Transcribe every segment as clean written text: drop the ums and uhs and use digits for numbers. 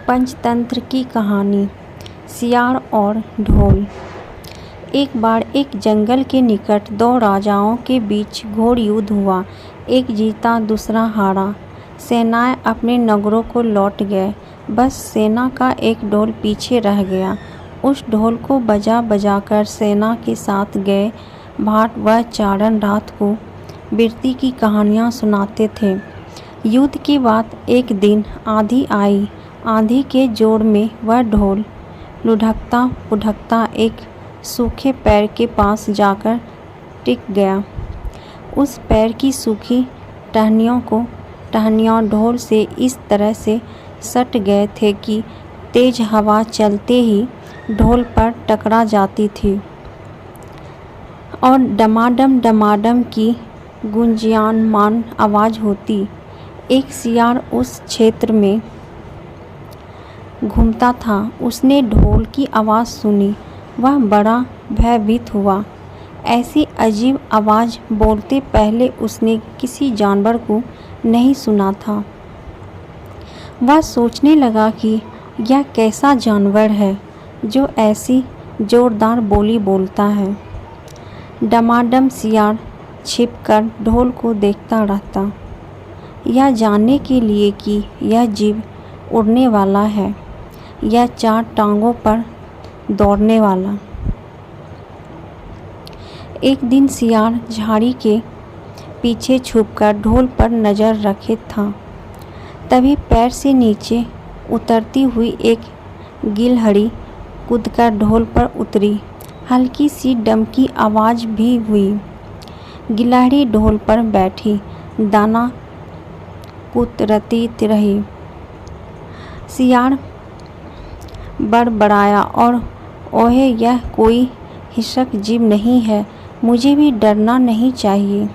पंचतंत्र की कहानी। सियार और ढोल। एक बार एक जंगल के निकट दो राजाओं के बीच घोर युद्ध हुआ। एक जीता दूसरा हारा। सेनाएं अपने नगरों को लौट गए, बस सेना का एक ढोल पीछे रह गया। उस ढोल को बजा बजाकर सेना के साथ गए भाट व चारण रात को वीरता की कहानियाँ सुनाते थे। युद्ध के बाद एक दिन आंधी आई। आंधी के जोर में वह ढोल लुढ़कता पुढ़कता एक सूखे पेड़ के पास जाकर टिक गया। उस पेड़ की सूखी टहनियाँ ढोल से इस तरह से सट गए थे कि तेज हवा चलते ही ढोल पर टकरा जाती थी और डमाडम डमाडम की गुंजायमान आवाज़ होती। एक सियार उस क्षेत्र में घूमता था। उसने ढोल की आवाज़ सुनी। वह बड़ा भयभीत हुआ। ऐसी अजीब आवाज़ बोलते पहले उसने किसी जानवर को नहीं सुना था। वह सोचने लगा कि यह कैसा जानवर है जो ऐसी जोरदार बोली बोलता है। डमाडम सियार छिपकर ढोल को देखता रहता, यह जानने के लिए कि यह जीव उड़ने वाला है या चार टांगों पर दौड़ने वाला। एक दिन सियार झाड़ी के पीछे छुपकर ढोल पर नज़र रखे था। तभी पैर से नीचे उतरती हुई एक गिलहरी कूदकर ढोल पर उतरी। हल्की सी डमकी आवाज़ भी हुई। गिलहरी ढोल पर बैठी दाना कुतरती रही। सियार बड़बड़ाया और ओहे, यह कोई हिंसक जीव नहीं है, मुझे भी डरना नहीं चाहिए।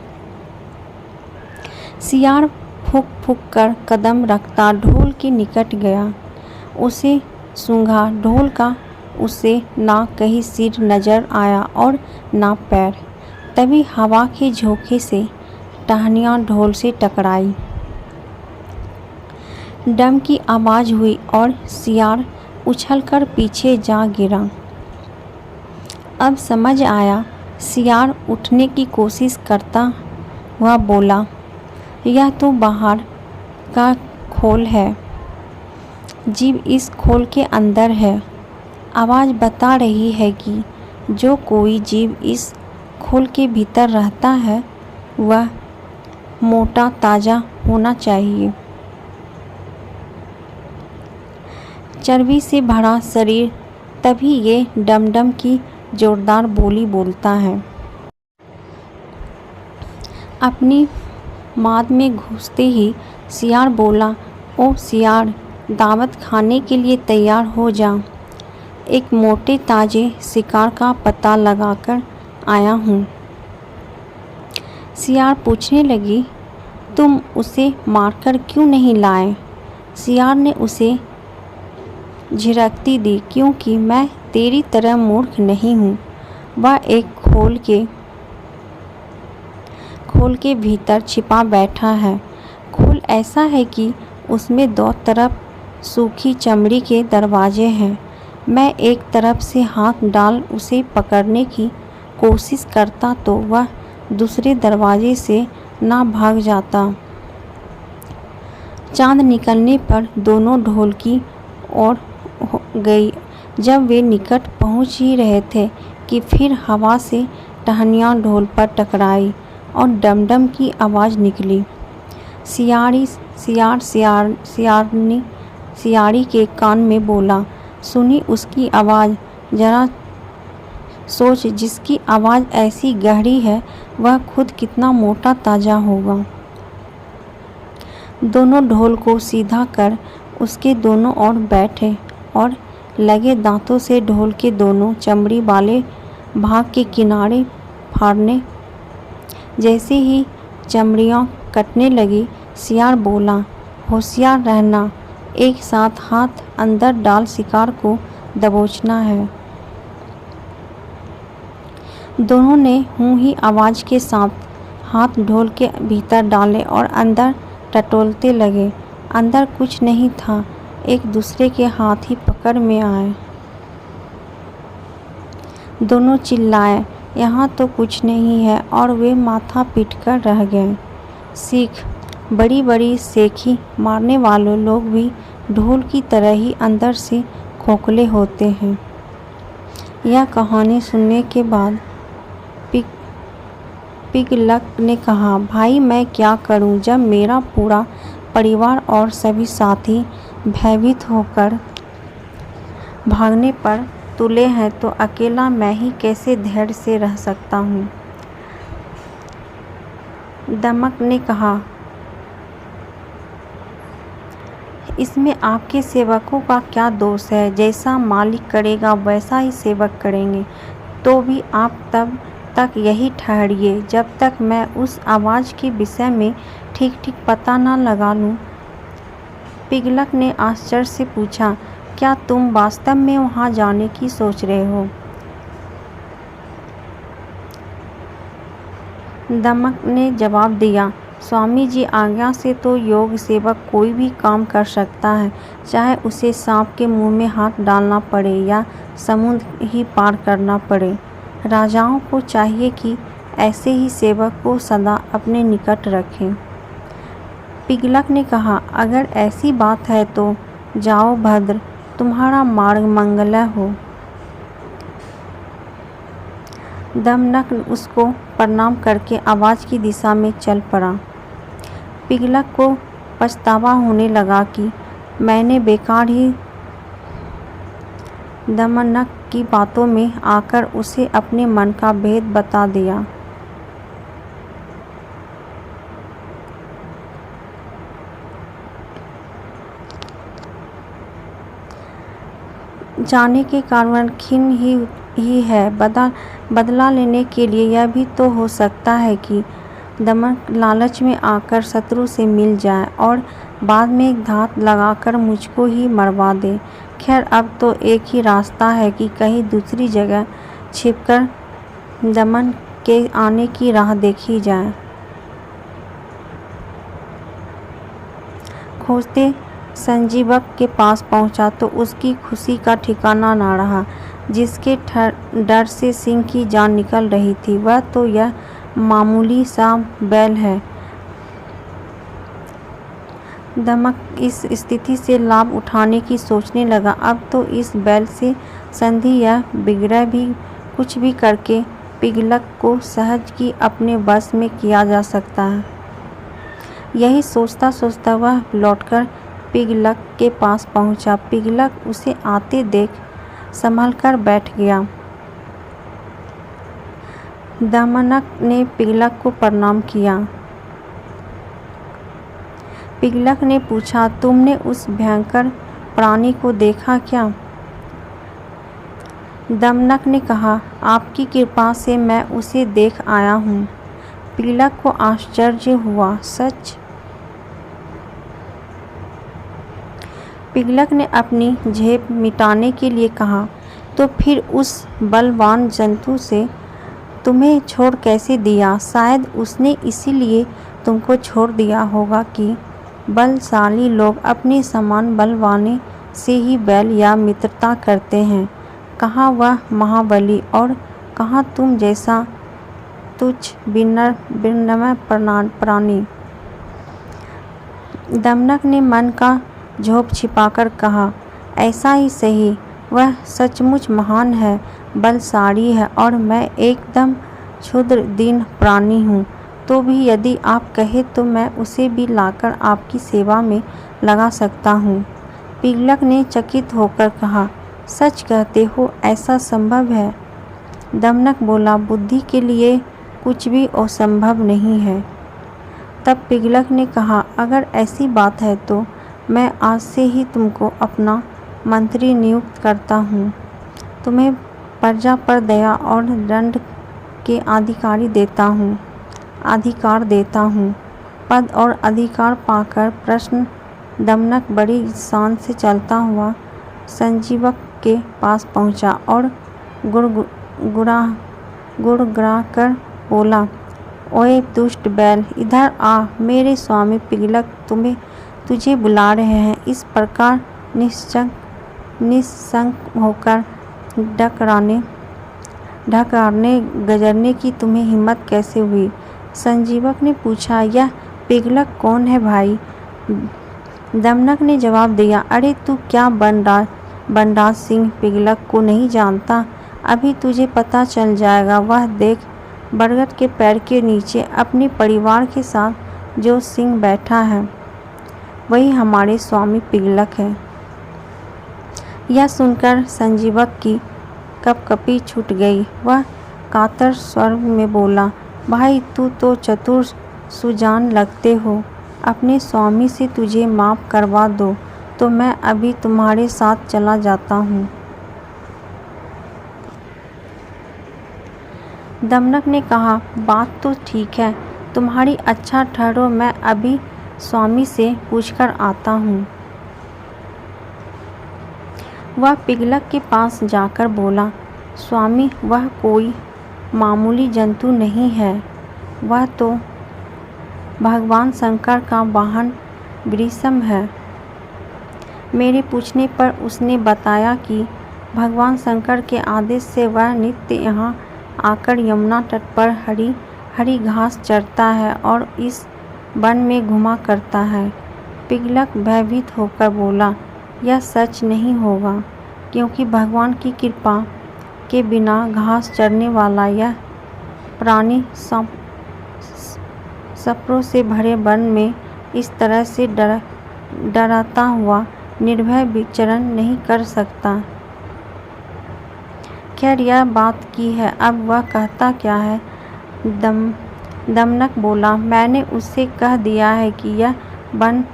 सियार फूंक फूंक कर कदम रखता ढोल के निकट गया। उसे सूंघा। ढोल का उसे ना कहीं सिर नजर आया और ना पैर। तभी हवा के झोंके से टहनियाँ ढोल से टकराई। डम की आवाज़ हुई और सियार उछलकर पीछे जा गिरा। अब समझ आया। सियार उठने की कोशिश करता हुआ बोला, यह तो बाहर का खोल है, जीव इस खोल के अंदर है। आवाज़ बता रही है कि जो कोई जीव इस खोल के भीतर रहता है वह मोटा ताज़ा होना चाहिए। चर्बी से भरा शरीर, तभी ये डमडम की जोरदार बोली बोलता है। अपनी माद में घुसते ही सियार बोला, ओ सियार, दावत खाने के लिए तैयार हो जा। एक मोटे ताजे शिकार का पता लगाकर आया हूँ। सियार पूछने लगी, तुम उसे मारकर क्यों नहीं लाए? सियार ने उसे झिड़कती दी, क्योंकि मैं तेरी तरह मूर्ख नहीं हूँ। वह एक खोल के भीतर छिपा बैठा है। खोल ऐसा है कि उसमें दो तरफ सूखी चमड़ी के दरवाजे हैं। मैं एक तरफ से हाथ डाल उसे पकड़ने की कोशिश करता तो वह दूसरे दरवाजे से ना भाग जाता। चांद निकलने पर दोनों ढोल की ओर गई। जब वे निकट पहुंच ही रहे थे कि फिर हवा से टहनियाँ ढोल पर टकराई और डमडम की आवाज़ निकली। सियारी के कान में बोला, सुनी उसकी आवाज़? जरा सोच, जिसकी आवाज़ ऐसी गहरी है वह खुद कितना मोटा ताज़ा होगा। दोनों ढोल को सीधा कर उसके दोनों ओर बैठे और लगे दांतों से ढोल के दोनों चमड़ी वाले भाग के किनारे फाड़ने। जैसे ही चमड़ियाँ कटने लगी, सियार बोला, होशियार रहना, एक साथ हाथ अंदर डाल शिकार को दबोचना है। दोनों ने हूँ ही आवाज़ के साथ हाथ ढोल के भीतर डाले और अंदर टटोलते लगे। अंदर कुछ नहीं था, एक दूसरे के हाथ ही पकड़ में आए। दोनों चिल्लाए, यहाँ तो कुछ नहीं है, और वे माथा पीट कर रह गए। सीख, बड़ी बड़ी सेखी मारने वाले लोग भी ढोल की तरह ही अंदर से खोखले होते हैं। यह कहानी सुनने के बाद पिगलक ने कहा, भाई मैं क्या करूं, जब मेरा पूरा परिवार और सभी साथी भयभीत होकर भागने पर तुले हैं, तो अकेला मैं ही कैसे धैर्य से रह सकता हूं। दमक ने कहा, इसमें आपके सेवकों का क्या दोष है, जैसा मालिक करेगा वैसा ही सेवक करेंगे। तो भी आप तब तक यही ठहरिए जब तक मैं उस आवाज़ के विषय में ठीक ठीक पता न लगा लूँ। पिगलक ने आश्चर्य से पूछा, क्या तुम वास्तव में वहाँ जाने की सोच रहे हो? दमक ने जवाब दिया, स्वामी जी आज्ञा से तो योग सेवक कोई भी काम कर सकता है, चाहे उसे सांप के मुंह में हाथ डालना पड़े या समुद्र ही पार करना पड़े। राजाओं को चाहिए कि ऐसे ही सेवक को सदा अपने निकट रखें। पिगलक ने कहा, अगर ऐसी बात है तो जाओ भद्र, तुम्हारा मार्ग मंगलमय हो। दमनक उसको प्रणाम करके आवाज़ की दिशा में चल पड़ा। पिगलक को पछतावा होने लगा कि मैंने बेकार ही दमनक की बातों में आकर उसे अपने मन का भेद बता दिया। जाने के कारण खिन्न ही है, बदला लेने के लिए यह भी तो हो सकता है कि दमक लालच में आकर शत्रु से मिल जाए और बाद में घात लगाकर मुझको ही मरवा दे। खैर, अब तो एक ही रास्ता है कि कहीं दूसरी जगह छिपकर दमन के आने की राह देखी जाए। खोजते संजीवक के पास पहुंचा तो उसकी खुशी का ठिकाना ना रहा। जिसके डर से सिंह की जान निकल रही थी, वह तो यह मामूली सा बैल है। दमक इस स्थिति से लाभ उठाने की सोचने लगा। अब तो इस बैल से संधि या विग्रह भी कुछ भी करके पिगलक को सहज की अपने वश में किया जा सकता है। यही सोचता सोचता वह लौटकर पिगलक के पास पहुंचा। पिगलक उसे आते देख संभल कर बैठ गया। दमनक ने पिगलक को प्रणाम किया। पिगलक ने पूछा, तुमने उस भयंकर प्राणी को देखा क्या? दमनक ने कहा, आपकी कृपा से मैं उसे देख आया हूँ। पिगलक को आश्चर्य हुआ, सच? पिगलक ने अपनी झेप मिटाने के लिए कहा, तो फिर उस बलवान जंतु से तुम्हें छोड़ कैसे दिया? शायद उसने इसीलिए तुमको छोड़ दिया होगा कि बलशाली लोग अपने समान बलवाने से ही बैल या मित्रता करते हैं। कहाँ वह महाबली और कहाँ तुम जैसा तुच्छ विनम्र प्राणी। दमनक ने मन का झोंक छिपाकर कहा, ऐसा ही सही, वह सचमुच महान है, बलशाली है और मैं एकदम क्षुद्र दीन प्राणी हूँ। तो भी यदि आप कहे तो मैं उसे भी लाकर आपकी सेवा में लगा सकता हूँ। पिगलक ने चकित होकर कहा, सच कहते हो, ऐसा संभव है? दमनक बोला, बुद्धि के लिए कुछ भी असंभव नहीं है। तब पिगलक ने कहा, अगर ऐसी बात है तो मैं आज से ही तुमको अपना मंत्री नियुक्त करता हूँ। तुम्हें प्रजा पर दया और दंड के अधिकार देता हूँ। पद और अधिकार पाकर प्रश्न दमनक बड़ी शान से चलता हुआ संजीवक के पास पहुँचा और गुड़गुड़ा कर बोला, ओए दुष्ट बैल, इधर आ, मेरे स्वामी पिगलक तुझे बुला रहे हैं। इस प्रकार निशंक होकर ढकराने गजरने की तुम्हें हिम्मत कैसे हुई? संजीवक ने पूछा। यह पिगलक कौन है भाई? दमनक ने जवाब दिया। अरे तू क्या बनराज सिंह पिगलक को नहीं जानता? अभी तुझे पता चल जाएगा। वह देख, बरगद के पैर के नीचे अपने परिवार के साथ जो सिंह बैठा है वही हमारे स्वामी पिगलक है। यह सुनकर संजीवक की कपकपी छूट गई। वह कातर स्वर में बोला, भाई तू तो चतुर सुजान लगते हो। अपने स्वामी से तुझे माफ़ करवा दो तो मैं अभी तुम्हारे साथ चला जाता हूँ। दमनक ने कहा, बात तो ठीक है तुम्हारी, अच्छा ठहरो, मैं अभी स्वामी से पूछकर आता हूँ। वह पिगलक के पास जाकर बोला, स्वामी वह कोई मामूली जंतु नहीं है, वह तो भगवान शंकर का वाहन वृषम है। मेरे पूछने पर उसने बताया कि भगवान शंकर के आदेश से वह नित्य यहाँ आकर यमुना तट पर हरी हरी घास चरता है और इस वन में घुमा करता है। पिगलक भयभीत होकर बोला, यह सच नहीं होगा, क्योंकि भगवान की कृपा के बिना घास चरने वाला यह प्राणी सप्रों से भरे वन में इस तरह से डराता हुआ निर्भय विचरण नहीं कर सकता। खैर यह बात की है, अब वह कहता क्या है? दमनक बोला, मैंने उससे कह दिया है कि यह वन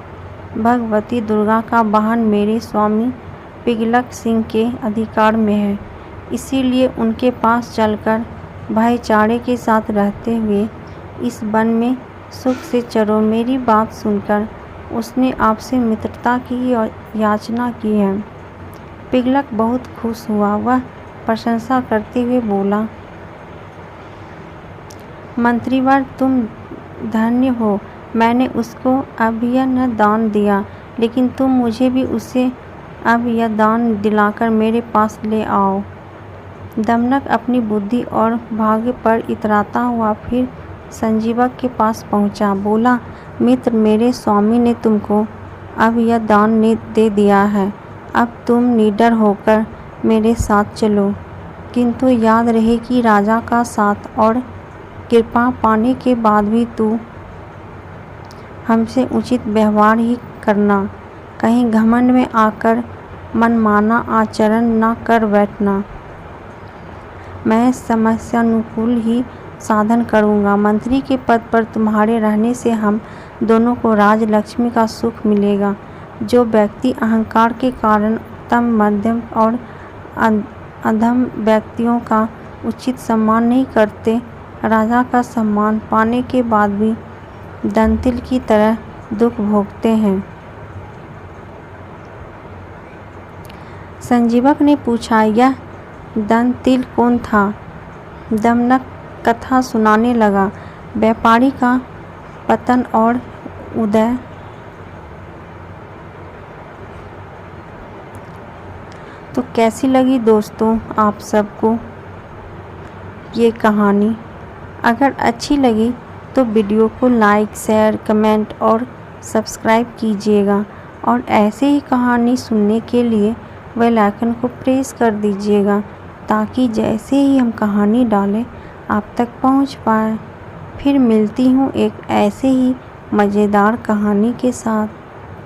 भगवती दुर्गा का वाहन मेरे स्वामी पिगलक सिंह के अधिकार में है, इसीलिए उनके पास चलकर भाईचारे के साथ रहते हुए इस वन में सुख से चरो। मेरी बात सुनकर उसने आपसे मित्रता की याचना की है। पिगलक बहुत खुश हुआ। वह प्रशंसा करते हुए बोला, मंत्रीवर तुम धन्य हो, मैंने उसको अब यह न दान दिया, लेकिन तुम मुझे भी उसे अब यह दान दिलाकर मेरे पास ले आओ। दमनक अपनी बुद्धि और भाग्य पर इतराता हुआ फिर संजीवक के पास पहुंचा। बोला, मित्र मेरे स्वामी ने तुमको अब यह दान दे दिया है, अब तुम निडर होकर मेरे साथ चलो, किंतु याद रहे कि राजा का साथ और कृपा पाने के बाद भी तू हमसे उचित व्यवहार ही करना, कहीं घमंड में आकर मनमाना आचरण न कर बैठना। मैं समस्यानुकूल ही साधन करूँगा। मंत्री के पद पर तुम्हारे रहने से हम दोनों को राजलक्ष्मी का सुख मिलेगा। जो व्यक्ति अहंकार के कारण उत्तम, मध्यम और अधम व्यक्तियों का उचित सम्मान नहीं करते, राजा का सम्मान पाने के बाद भी दंतिल की तरह दुख भोगते हैं। संजीवक ने पूछा, यह दंतिल कौन था? दमनक कथा सुनाने लगा। व्यापारी का पतन और उदय। तो कैसी लगी दोस्तों आप सबको ये कहानी? अगर अच्छी लगी तो वीडियो को लाइक, शेयर, कमेंट और सब्सक्राइब कीजिएगा और ऐसे ही कहानी सुनने के लिए बेल आइकन को प्रेस कर दीजिएगा, ताकि जैसे ही हम कहानी डालें आप तक पहुंच पाए। फिर मिलती हूँ एक ऐसे ही मज़ेदार कहानी के साथ।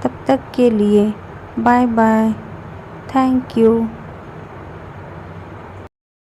तब तक के लिए बाय बाय। Thank you.